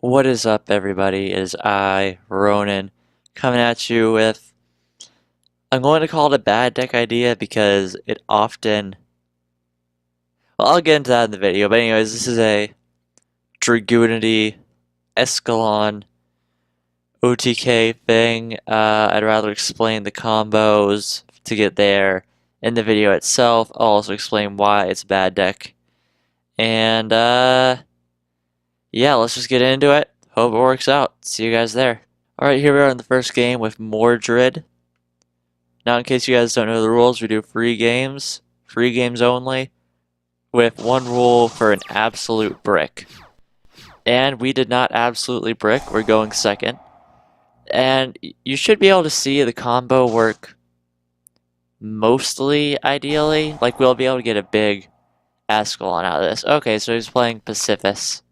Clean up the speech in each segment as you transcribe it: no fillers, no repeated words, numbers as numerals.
What is up, everybody? It is I, Ronin, coming at you with, I'm going to call it a bad deck idea because it often, well, I'll get into that in the video, but anyways, this is a dragunity, Escalon, OTK thing. I'd rather explain the combos to get there in the video itself. I'll also explain why it's a bad deck. And, yeah, let's just get into it. Hope it works out. See you guys there. Alright, here we are in the first game with Mordred. Now, in case you guys don't know the rules, we do free games only, with one rule for an absolute brick. And we did not absolutely brick, we're going second. And you should be able to see the combo work mostly ideally. Like, we'll be able to get a big Ascalon out of this. Okay, so he's playing Pacifist.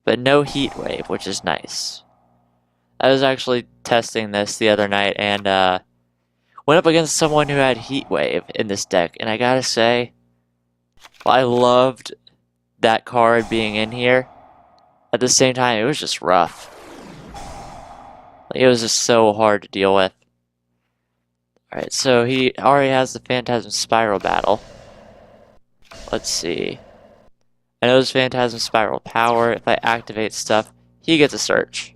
But no Heat Wave, which is nice. I was actually testing this the other night and went up against someone who had Heat Wave in this deck, and I gotta say, I loved that card being in here. At the same time, it was just rough. It was just so hard to deal with. Alright, so he already has the Phantasm Spiral battle. Let's see. I know there's Phantasm Spiral power. If I activate stuff, he gets a search.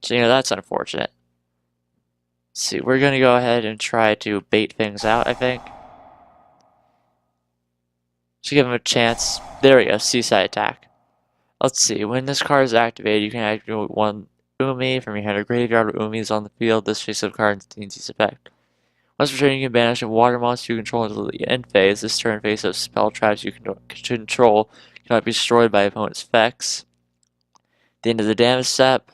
So, that's unfortunate. Let's see, we're going to go ahead and try to bait things out, I think. Just give him a chance. There we go, Seaside Attack. Let's see, when this card is activated, you can activate one Umi from your hand or graveyard. Umi is on the field. This face-up card contains its effect. Once returning, you can banish a water monster you control until the end phase. This turn, face-up spell traps you can control cannot be destroyed by opponent's effects. The end of the damage step.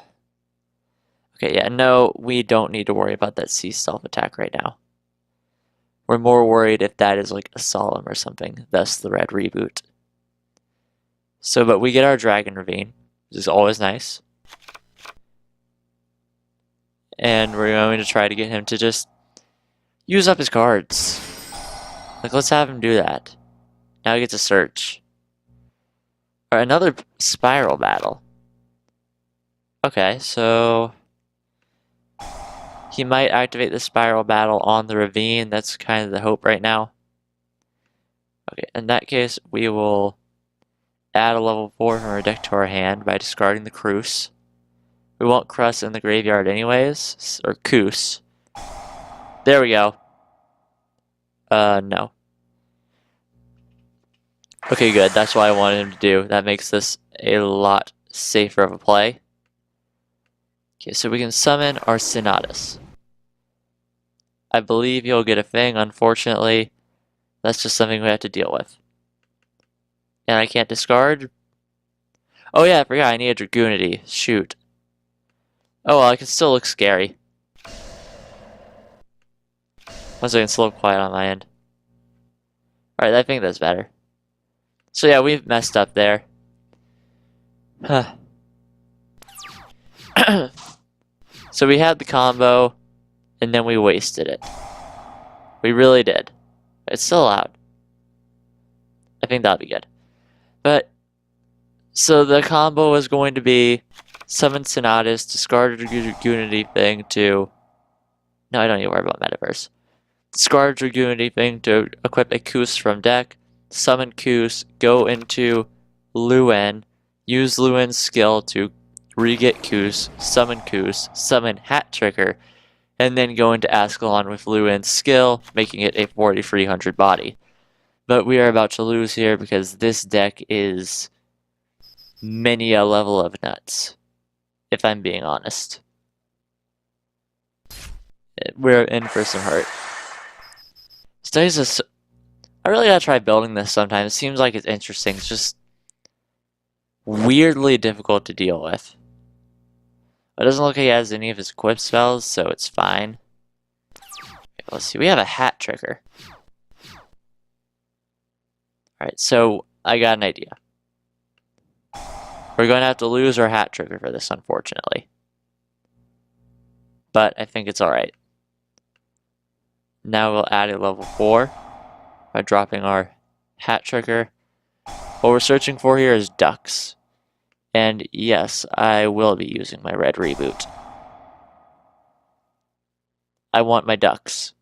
Okay, yeah, no, we don't need to worry about that sea self-attack right now. We're more worried if that is like a Solemn or something, thus the red reboot. So, but we get our Dragon Ravine, which is always nice. And we're going to try to get him to just use up his cards. Like, let's have him do that. Now he gets a search. Alright, another Spiral battle. Okay, so he might activate the Spiral battle on the Ravine. That's kind of the hope right now. Okay, in that case, we will add a level 4 from our deck to our hand by discarding the Cruce. We want Crust in the graveyard anyways, or Coos. There we go. No. Okay, good. That's what I wanted him to do. That makes this a lot safer of a play. Okay, so we can summon our Synotus. I believe he'll get a Fang, unfortunately. That's just something we have to deal with. And I can't discard? Oh yeah, I forgot I need a Dragunity. Shoot. Oh well, it can still look scary. Once I can slow quiet on my end. Alright, I think that's better. So yeah, we've messed up there. Huh. So we had the combo, and then we wasted it. We really did. It's still allowed. I think that'll be good. But, so the combo is going to be summon Synotus, discard a Dragunity thing to... No, I don't need to worry about Metaverse. Discard a Dragunity thing to equip a Koos from deck, summon Koos, go into Luen, use Luen's skill to re-get Koos, summon Hat Trigger, and then go into Ascalon with Luen's skill, making it a 4300 body. But we are about to lose here because this deck is many a level of nuts, if I'm being honest. We're in for some hurt. I really gotta try building this sometime. It seems like it's interesting. It's just weirdly difficult to deal with. It doesn't look like he has any of his equip spells, so it's fine. Okay, let's see. We have a Hat Trigger. Alright, so I got an idea. We're going to have to lose our Hat Trigger for this, unfortunately. But I think it's alright. Now we'll add a level 4 by dropping our Hat Trigger. What we're searching for here is ducks. And yes, I will be using my red reboot. I want my ducks.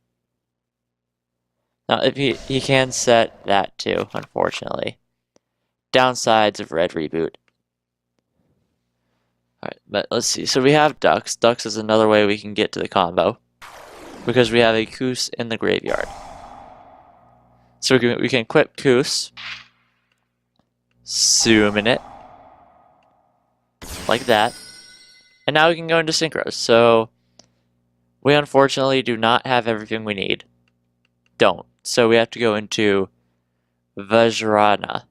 Now, if he can set that too, unfortunately. Downsides of red reboot. Alright, but let's see. So we have ducks. Ducks is another way we can get to the combo. Because we have a Koos in the graveyard. So we can equip Koos. Summon it. Like that. And now we can go into synchros. So we unfortunately do not have everything we need. Don't. So we have to go into Vajrana.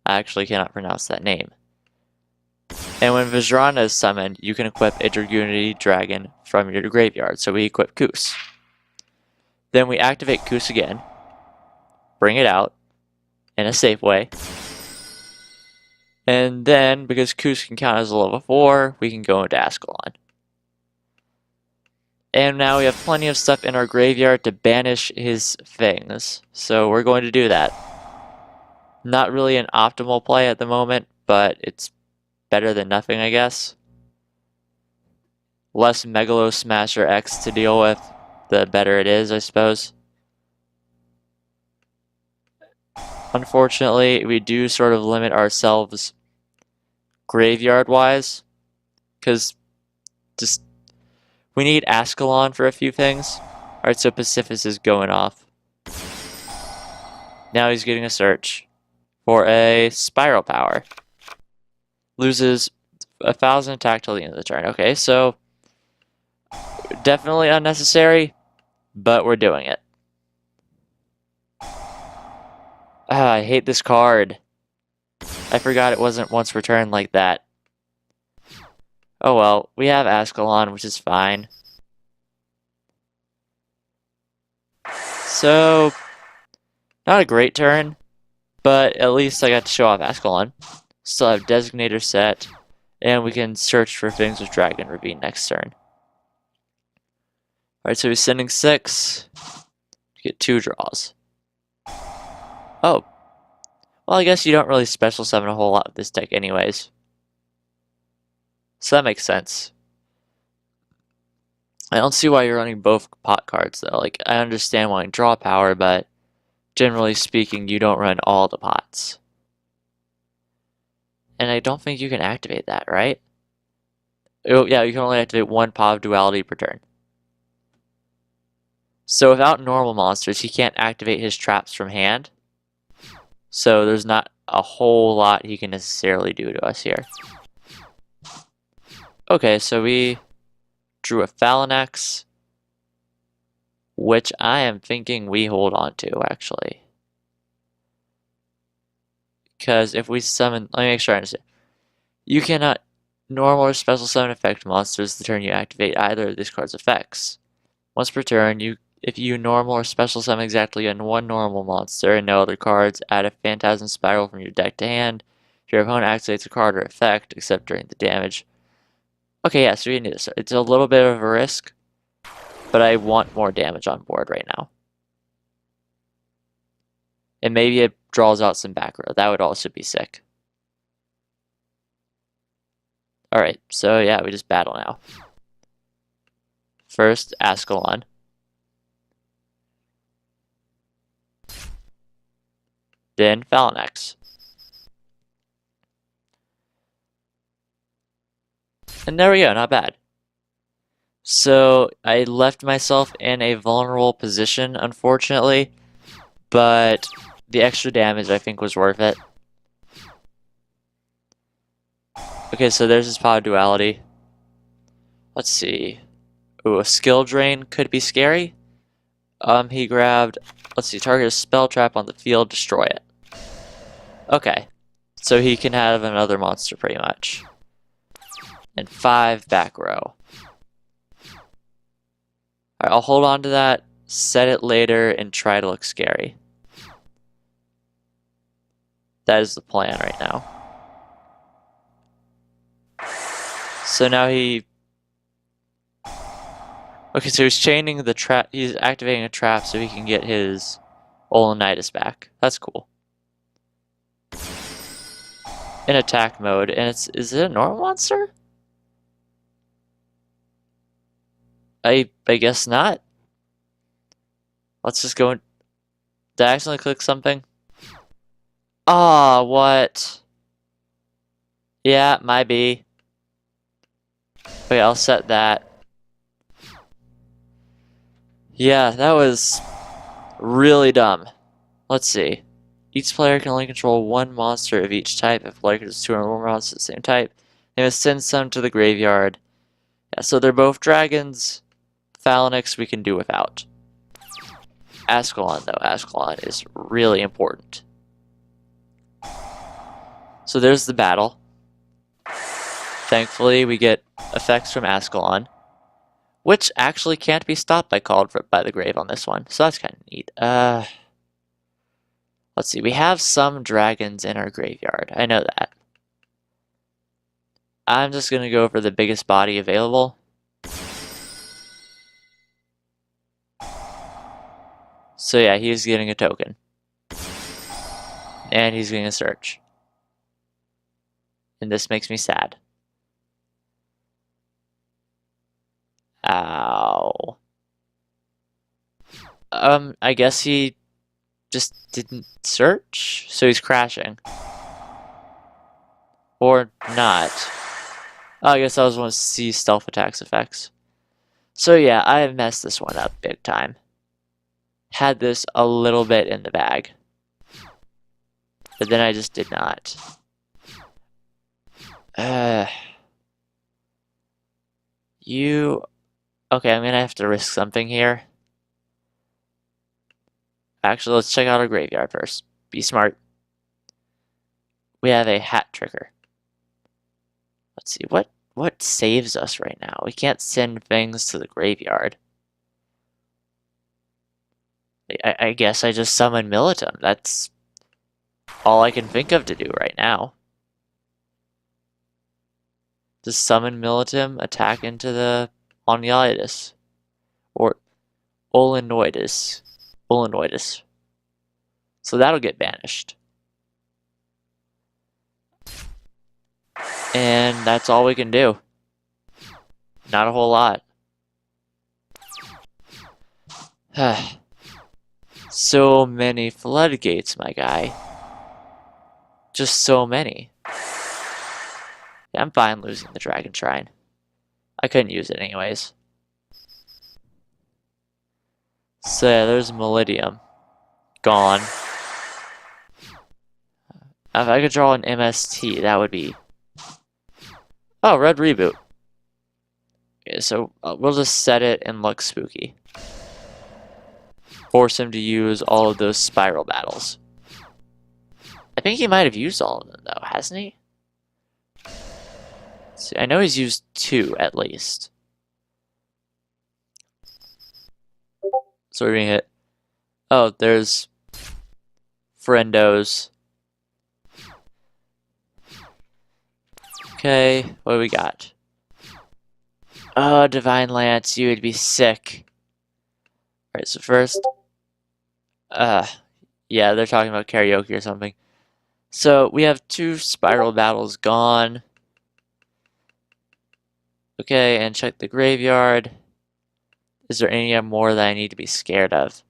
I actually cannot pronounce that name. And when Vajrana is summoned, you can equip a dragunity dragon from your graveyard. So we equip Koos. Then we activate Koos again. Bring it out in a safe way. And then, because Koos can count as a level 4, we can go into Ascalon. And now we have plenty of stuff in our graveyard to banish his things. So we're going to do that. Not really an optimal play at the moment, but it's better than nothing, I guess. Less Megalo Smasher X to deal with, the better it is, I suppose. Unfortunately, we do sort of limit ourselves graveyard-wise, because just we need Ascalon for a few things. Alright, so Pacificus is going off. Now he's getting a search for a Spiral Power. Loses 1,000 attack till the end of the turn. Okay, so definitely unnecessary, but we're doing it. I hate this card. I forgot it wasn't once returned like that. Oh well, we have Ascalon, which is fine. So, not a great turn, but at least I got to show off Ascalon. Still have Designator set, and we can search for things with Dragon Ravine next turn. Alright, so he's sending 6 to get 2 draws. Oh. Well, I guess you don't really special summon a whole lot with this deck anyways. So that makes sense. I don't see why you're running both pot cards though. Like, I understand wanting draw power, but generally speaking, you don't run all the pots. And I don't think you can activate that, right? Oh, yeah, you can only activate 1 pot of duality per turn. So without normal monsters, he can't activate his traps from hand. So there's not a whole lot he can necessarily do to us here. Okay, so we drew a Phalanx, which I am thinking we hold on to, actually. Because if we summon... Let me make sure I understand. You cannot normal or special summon effect monsters the turn you activate either of these cards' effects. Once per turn, if you normal or special summon exactly on 1 normal monster and no other cards, add a Phantasm Spiral from your deck to hand. If your opponent activates a card or effect, except during the damage. Okay, yeah, so we need this. It's a little bit of a risk, but I want more damage on board right now. And maybe it draws out some back row. That would also be sick. Alright, so yeah, we just battle now. First, Ascalon. Then Phalanx. And there we go, not bad. So I left myself in a vulnerable position, unfortunately, but the extra damage I think was worth it. Okay, so there's his power duality. Let's see. Ooh, a skill drain could be scary. He grabbed, let's see, target a spell trap on the field, destroy it. Okay, so he can have another monster pretty much. And 5 back row. Alright, I'll hold on to that, set it later, and try to look scary. That is the plan right now. So now he... Okay, so he's chaining the trap. He's activating a trap so he can get his Olenitis back. That's cool. in attack mode, and is it a normal monster? I guess not. Let's just go. Did I accidentally click something? Ah, oh, what? Yeah, might be. Okay, I'll set that. Yeah, that was really dumb. Let's see. Each player can only control one monster of each type. If a player controls two or more monsters of the same type, they must send some to the graveyard. Yeah, so they're both dragons. Phalanx we can do without. Ascalon, though. Ascalon is really important. So there's the battle. Thankfully, we get effects from Ascalon, which actually can't be stopped by by the Grave on this one. So that's kind of neat. Let's see. We have some dragons in our graveyard. I know that. I'm just going to go for the biggest body available. So yeah, he's getting a token. And he's getting a search. And this makes me sad. Ow. I guess he just didn't search, so he's crashing. Or not. Oh, I guess I was one to see stealth attacks effects. So yeah, I have messed this one up big time. Had this a little bit in the bag. But then I just did not. Okay, I'm gonna have to risk something here. Actually, let's check out our graveyard first. Be smart. We have a hat trigger. Let's see, what saves us right now? We can't send things to the graveyard. I guess I just summon Militum. That's all I can think of to do right now. Just summon Militum, attack into the Onyalitis. Or Olenoidus. So that'll get banished. And that's all we can do. Not a whole lot. So many floodgates, my guy. Just so many. Yeah, I'm fine losing the Dragon Shrine. I couldn't use it anyways. So yeah, there's Malidium. Gone. If I could draw an MST, that would be... Oh, red reboot. Okay, so we'll just set it and look spooky. Force him to use all of those spiral battles. I think he might have used all of them, though, hasn't he? See, I know he's used 2, at least. So we're gonna hit... Oh, there's... Friendos. Okay, what do we got? Oh, Divine Lance, you would be sick. Alright, so first... yeah, they're talking about karaoke or something. So, we have 2 spiral battles gone. Okay, and check the graveyard. Is there any more that I need to be scared of?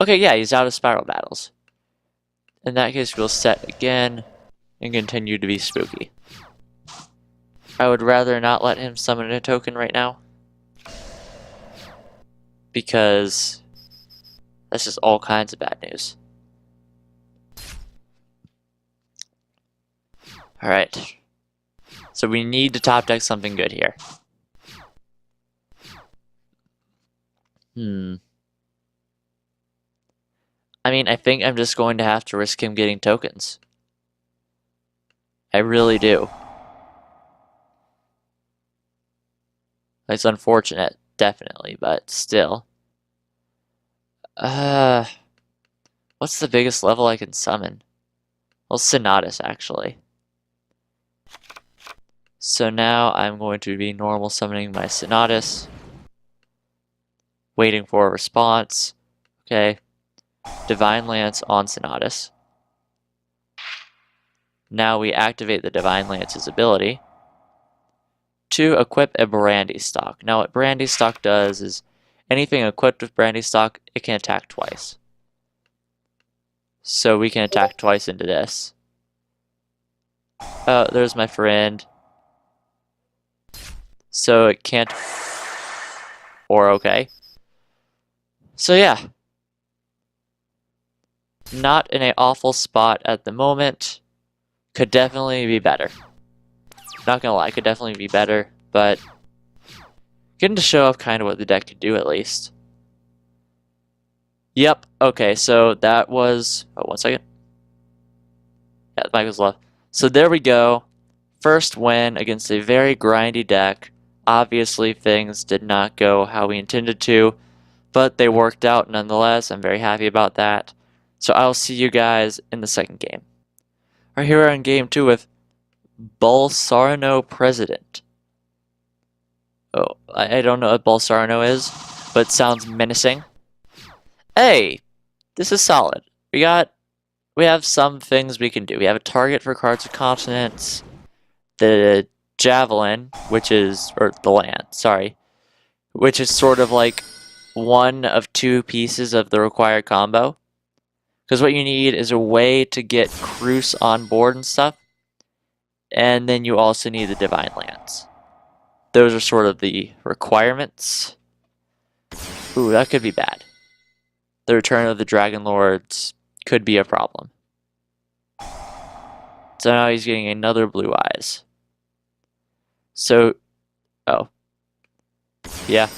Okay, yeah, he's out of spiral battles. In that case, we'll set again and continue to be spooky. I would rather not let him summon a token right now. Because that's just all kinds of bad news. Alright. So we need to top deck something good here. I mean, I think I'm just going to have to risk him getting tokens. I really do. It's unfortunate, definitely, but still. What's the biggest level I can summon? Well, Sonatus, actually. So now I'm going to be normal summoning my Sonatus. Waiting for a response. Okay. Divine Lance on Sonatus. Now we activate the Divine Lance's ability to equip a Brandy Stock. Now what Brandy Stock does is anything equipped with Brandy Stock, it can attack twice. So we can attack twice into this. Oh, there's my friend. So it can't... Or okay. So yeah. Not in an awful spot at the moment. Could definitely be better. Not gonna lie, could definitely be better, but getting to show off kind of what the deck could do at least. Yep, okay, so that was... Oh, 1 second. Yeah, the mic was left. So there we go. First win against a very grindy deck. Obviously, things did not go how we intended to, but they worked out nonetheless. I'm very happy about that. So I'll see you guys in the second game. Alright, here we're in game 2 with Bolsarno President. Oh, I don't know what Bolsarno is, but it sounds menacing. Hey, this is solid. We have some things we can do. We have a target for cards of continents, the javelin, which is, or the land, sorry, which is sort of like one of 2 pieces of the required combo. Because what you need is a way to get Cruz on board and stuff. And then you also need the Divine Lance. Those are sort of the requirements. Ooh, that could be bad. The return of the Dragon Lords could be a problem. So now he's getting another Blue Eyes. So, oh. Yeah.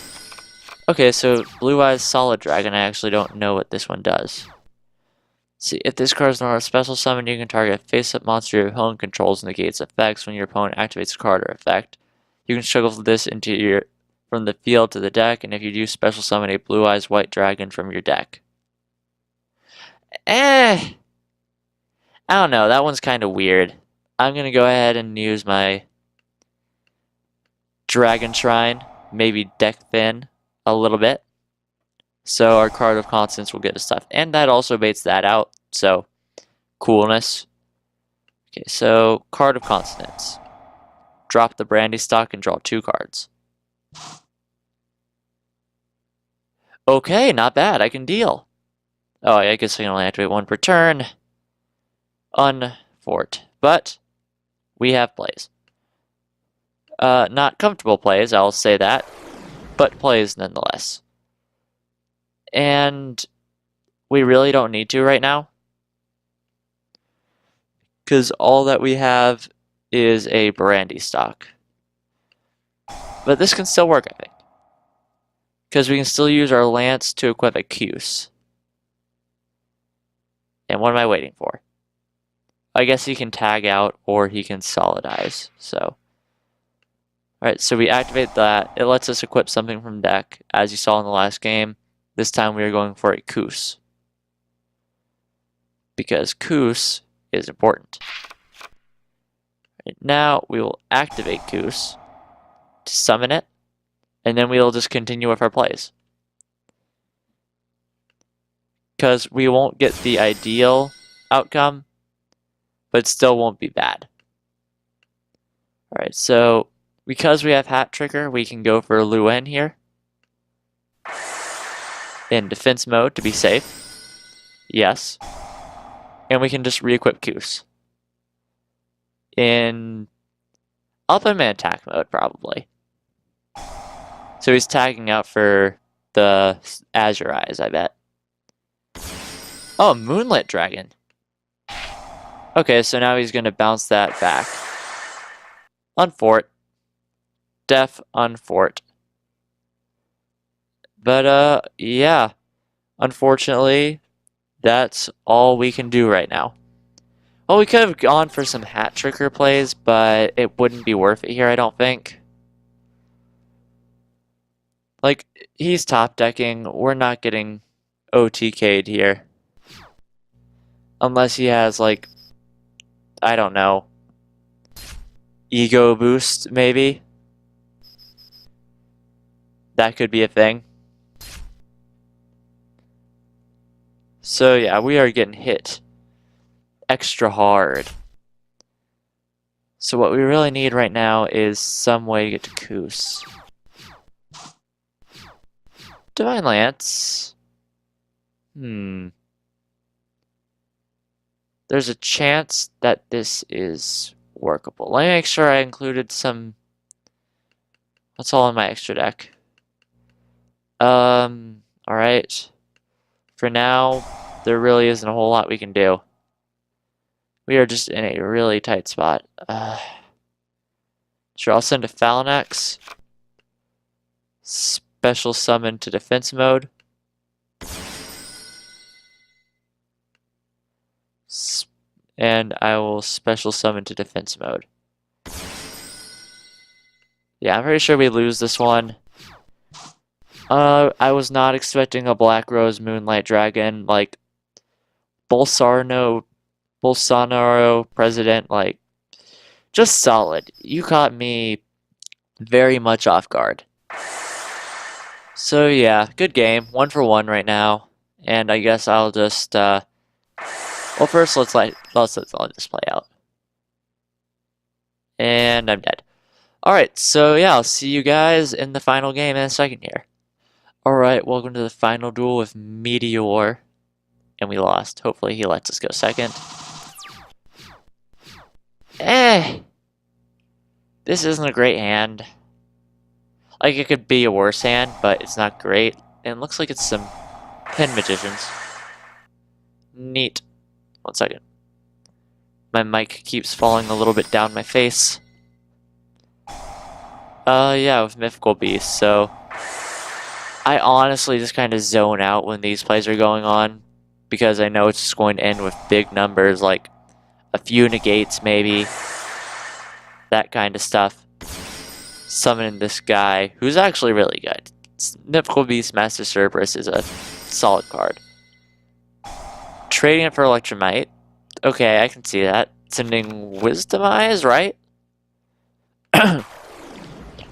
Okay, so Blue Eyes Solid Dragon, I actually don't know what this one does. See, if this card is not a special summon, you can target a face-up monster your opponent controls and negates effects when your opponent activates a card or effect. You can shuffle this from the field to the deck, and if you do, special summon a Blue Eyes White Dragon from your deck. I don't know, that one's kind of weird. I'm going to go ahead and use my Dragon Shrine, maybe deck thin a little bit. So our card of constants will get us stuff. And that also baits that out. So, coolness. Okay, so card of constants. Drop the Brandy Stock and draw 2 cards. Okay, not bad. I can deal. Oh, I guess I can only activate 1 per turn. Unfort. But we have plays. Not comfortable plays, I'll say that. But plays nonetheless. And we really don't need to right now. Because all that we have is a Brandy Stock. But this can still work, I think. Because we can still use our Lance to equip a Cuse. And what am I waiting for? I guess he can tag out or he can solidize. So, alright, so we activate that. It lets us equip something from deck, as you saw in the last game. This time we are going for a Cuse. Because Cuse is important. Right, now we will activate Cuse to summon it, and then we will just continue with our plays. Because we won't get the ideal outcome, but still won't be bad. Alright, so because we have Hat Tricker, we can go for Luen here. In defense mode to be safe. Yes. And we can just re-equip Cuse. I'll put him in attack mode probably. So he's tagging out for the Azure Eyes, I bet. Oh, Moonlit Dragon. Okay, so now he's going to bounce that back. Unfort. Def unfort. But, yeah. Unfortunately, that's all we can do right now. Well, we could have gone for some Hat Tricker plays, but it wouldn't be worth it here, I don't think. Like, he's top decking. We're not getting OTK'd here. Unless he has, like, I don't know, Ego Boost, maybe? That could be a thing. So yeah, we are getting hit extra hard. So what we really need right now is some way to get to Koos. Divine Lance. There's a chance that this is workable. Let me make sure I included some. What's all in my extra deck? Alright. For now, there really isn't a whole lot we can do. We are just in a really tight spot. Sure, I'll send a Phalanx. Special summon to defense mode. And I will special summon to defense mode. Yeah, I'm pretty sure we lose this one. I was not expecting a Black Rose Moonlight Dragon, like Bolsonaro president, like just solid. You caught me very much off guard. So yeah, good game. 1 for 1 right now. And I guess I'll just well, first let's let this play out. And I'm dead. Alright, so yeah, I'll see you guys in the final game in a second here. Alright, welcome to the final duel with Meteor. And we lost. Hopefully he lets us go second. This isn't a great hand. Like, it could be a worse hand, but it's not great. And it looks like it's some Pin Magicians. Neat. 1 second. My mic keeps falling a little bit down my face. Yeah, with Mythical Beasts, so I honestly just kind of zone out when these plays are going on, because I know it's just going to end with big numbers, like a few negates maybe, that kind of stuff. Summoning this guy, who's actually really good. Mythical Beast Master Cerberus is a solid card. Trading it for Electromite. Okay, I can see that. Sending Wisdomize, right?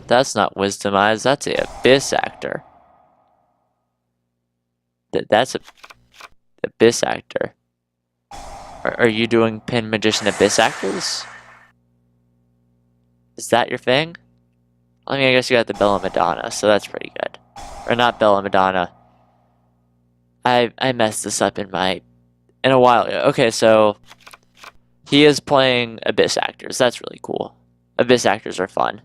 That's not Wisdomize, that's a Abyss Actor. That's a Abyss Actor. Are you doing Pin Magician Abyss Actors? Is that your thing? I mean, I guess you got the Bella Madonna, so that's pretty good. Or not Bella Madonna. I messed this up in a while ago. Okay, so he is playing Abyss Actors. That's really cool. Abyss Actors are fun.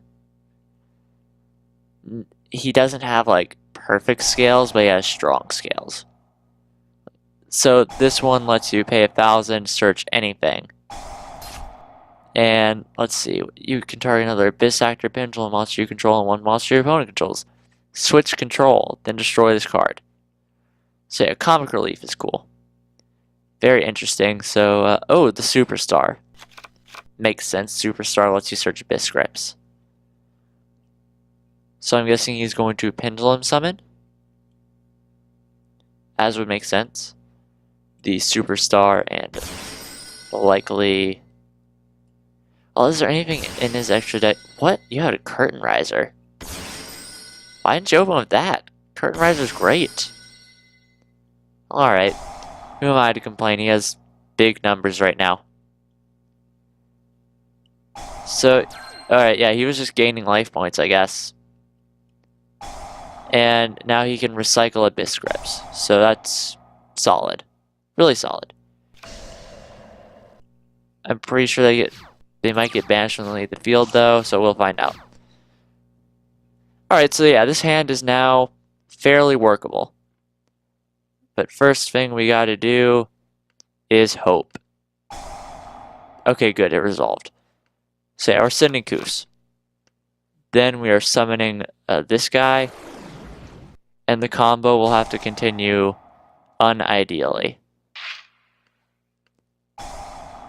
He doesn't have like perfect scales, but he has strong scales. So this one lets you pay 1,000, search anything. And let's see, you can target another Abyss Actor Pendulum monster you control and one monster your opponent controls. Switch control, then destroy this card. So yeah, Comic Relief is cool. Very interesting. So, oh, the Superstar. Makes sense. Superstar lets you search Abyss scripts. So I'm guessing he's going to Pendulum Summon. As would make sense. The Superstar and likely... Oh, is there anything in his extra deck? What? You had a Curtain Riser. Why didn't you open with that? Curtain Riser's great. Alright. Who am I to complain? He has big numbers right now. So, alright, yeah, he was just gaining life points, I guess. And now he can recycle Abyss Scripts. So that's solid. Really solid. I'm pretty sure they might get banished from the field though, so we'll find out. Alright, so yeah, this hand is now fairly workable. But first thing we gotta do is hope. Okay, good, it resolved. So yeah, we're sending Koos. Then we are summoning this guy. And the combo will have to continue unideally.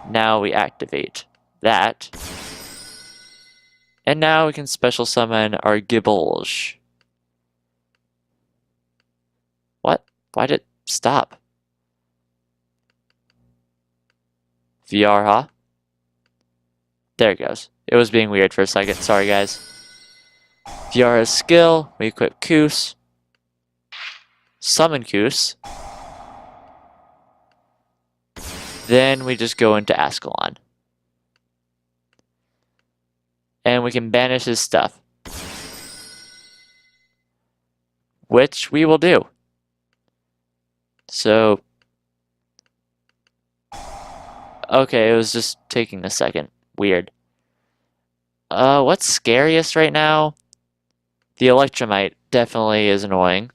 Now we activate that. And now we can special summon our Gibbolge. What? Why did it stop? VR, huh? There it goes. It was being weird for a second. Sorry, guys. VR is skill. We equip Koos. Summon Koos. Then we just go into Ascalon. And we can banish his stuff. Which we will do. So... Okay, it was just taking a second. Weird. What's scariest right now? The Electromite definitely is annoying.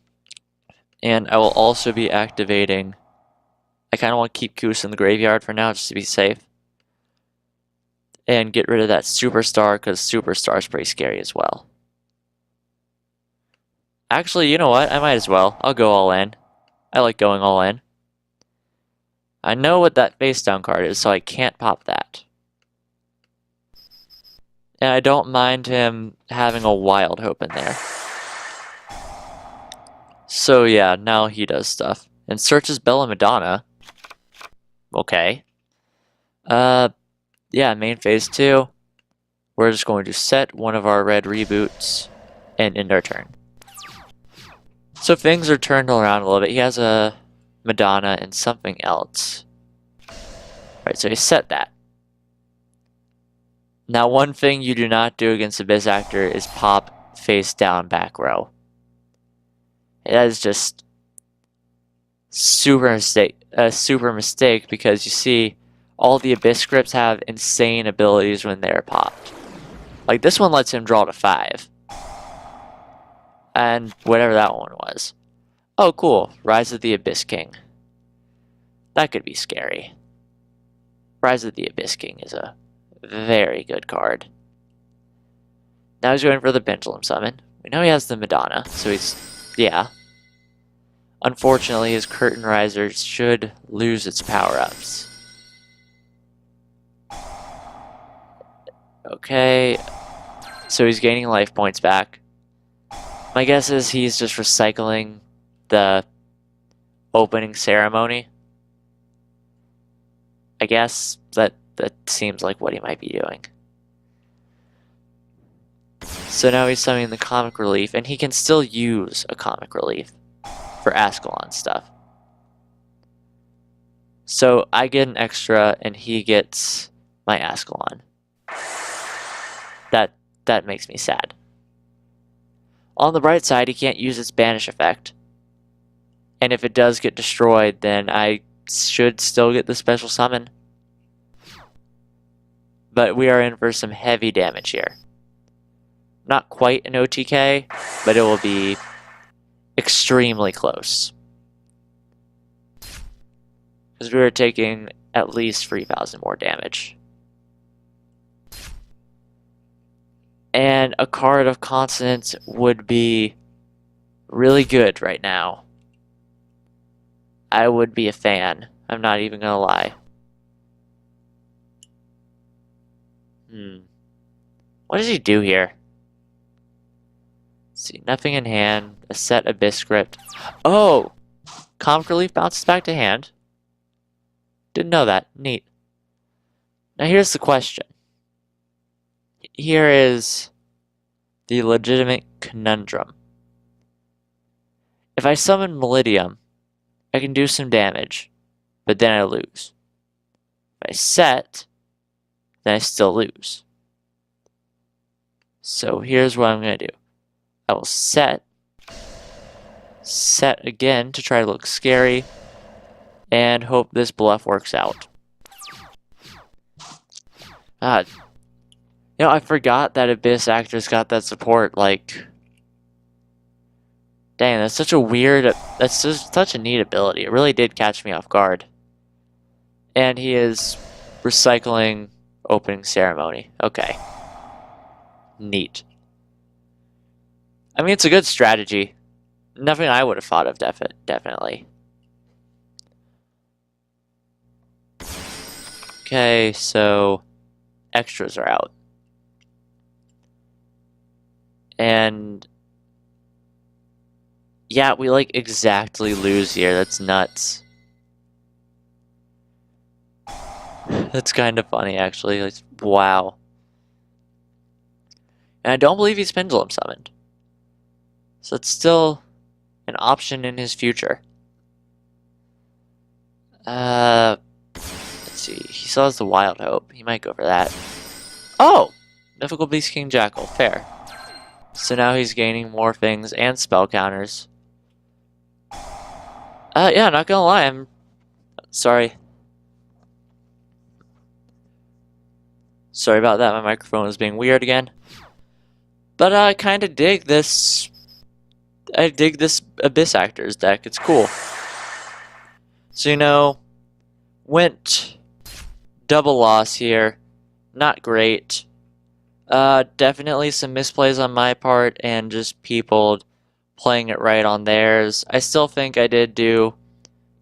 And I will also be activating... I kind of want to keep Goose in the graveyard for now, just to be safe. And get rid of that Superstar, because Superstar is pretty scary as well. Actually, you know what? I might as well. I'll go all in. I like going all in. I know what that face down card is, so I can't pop that. And I don't mind him having a Wild Hope in there. So yeah, now he does stuff. And searches Bella Madonna. Okay. Yeah, main phase 2. We're just going to set one of our red reboots and end our turn. So things are turned around a little bit. He has a Madonna and something else. Right, so he set that. Now, one thing you do not do against Abyss Actor is pop face down back row. That is just super mistake because you see all the Abyss scripts have insane abilities when they're popped. Like this one lets him draw to 5. And whatever that one was. Oh cool, Rise of the Abyss King. That could be scary. Rise of the Abyss King is a very good card. Now he's going for the Pendulum Summon. We know he has the Madonna, so he's... yeah. Unfortunately, his Curtain Riser should lose its power-ups. Okay, so he's gaining life points back. My guess is he's just recycling the opening ceremony. I guess that seems like what he might be doing. So now he's summoning the Comic Relief, and he can still use a Comic Relief for Ascalon stuff. So I get an extra, and he gets my Ascalon. That makes me sad. On the bright side, he can't use its banish effect. And if it does get destroyed, then I should still get the special summon. But we are in for some heavy damage here. Not quite an OTK, but it will be extremely close. Because we are taking at least 3,000 more damage. And a card of Consonance would be really good right now. I would be a fan. I'm not even gonna lie. What does he do here? Let's see, nothing in hand. A set Abyss script. Oh! Comic Relief bounces back to hand. Didn't know that. Neat. Now here's the question. Here is the legitimate conundrum. If I summon Malidium, I can do some damage, but then I lose. If I set, then I still lose. So here's what I'm going to do. I will set again to try to look scary, and hope this bluff works out. You know, I forgot that Abyss Actor's got that support, like... Dang, that's such a weird... That's just such a neat ability. It really did catch me off guard. And he is recycling opening ceremony. Okay. Neat. I mean, it's a good strategy. Nothing I would have thought of, definitely. Okay, so... Extras are out. And... yeah, we like exactly lose here. That's nuts. That's kind of funny, actually. Like, wow. And I don't believe he's Pendulum summoned. So it's still an option in his future. Let's see. He still has the Wild Hope. He might go for that. Oh! Mythical Beast King Jackal. Fair. So now he's gaining more things and spell counters. Yeah, not gonna lie, I'm sorry. Sorry about that, my microphone was being weird again. But I kinda dig this. I dig this Abyss Actors deck, it's cool. So, you know, went double loss here. Not great. Definitely some misplays on my part and just people playing it right on theirs. I still think I did do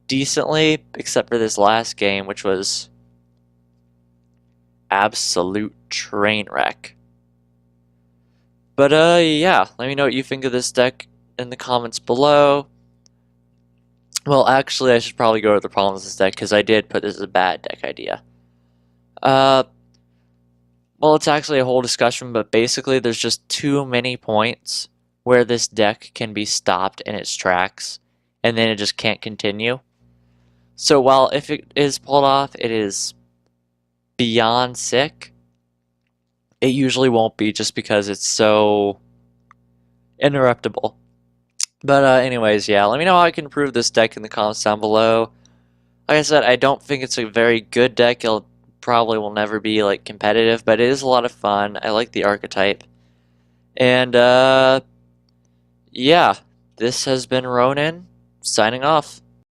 decently, except for this last game, which was absolute train wreck. But yeah, let me know what you think of this deck in the comments below. Well, actually, I should probably go over the problems with this deck, because I did put this as a bad deck idea. Well, it's actually a whole discussion, but basically there's just too many points where this deck can be stopped in its tracks, and then it just can't continue. So while if it is pulled off, it is beyond sick, it usually won't be just because it's so interruptible. But anyways, yeah, let me know how I can improve this deck in the comments down below. Like I said, I don't think it's a very good deck. It'll probably will never be like competitive, but it is a lot of fun. I like the archetype. And yeah, this has been Ronin signing off.